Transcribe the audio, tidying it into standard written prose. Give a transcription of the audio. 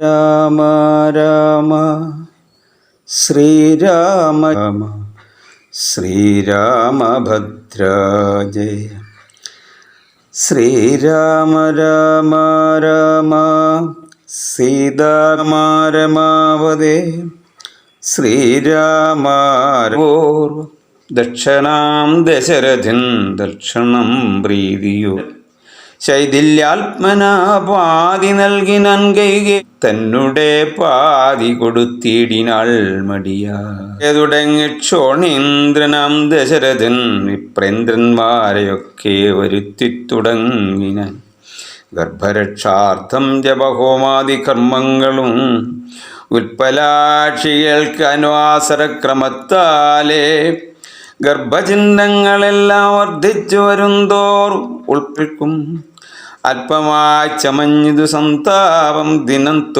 രാമ രാമ ശ്രീരാമ രാമ ശ്രീരാമഭദ്രാജയ ശ്രീരാമ രാമ രാമ സീതാരമാരമാവതേ ശ്രീരാമോർ ദക്ഷണാം ദശരഥൻ ദർശനം പ്രീതിയോ ശൈഥില്യാത്മനാ പാതി നൽകി നൻകൈകെ തന്നെ പാതി കൊടുത്തിടിനാൾ മടിയാതുടങ്ങി ക്ഷോണീന്ദ്രനാം ദശരഥൻ വിപ്രേന്ദ്രന്മാരെയൊക്കെ വരുത്തി തുടങ്ങിനാൻ ഗർഭരക്ഷാർത്ഥം ജപഹോമാദി കർമ്മങ്ങളും ഉൽപ്പലാക്ഷികൾക്ക് അനുവാസരക്രമത്താലേ ഗർഭചിന്തങ്ങളെല്ലാം വർദ്ധിച്ചു വരുന്തോറും ഉൾപ്പിക്കും അല്പമായി ചമഞ്ഞിതു സന്താപം ദിനം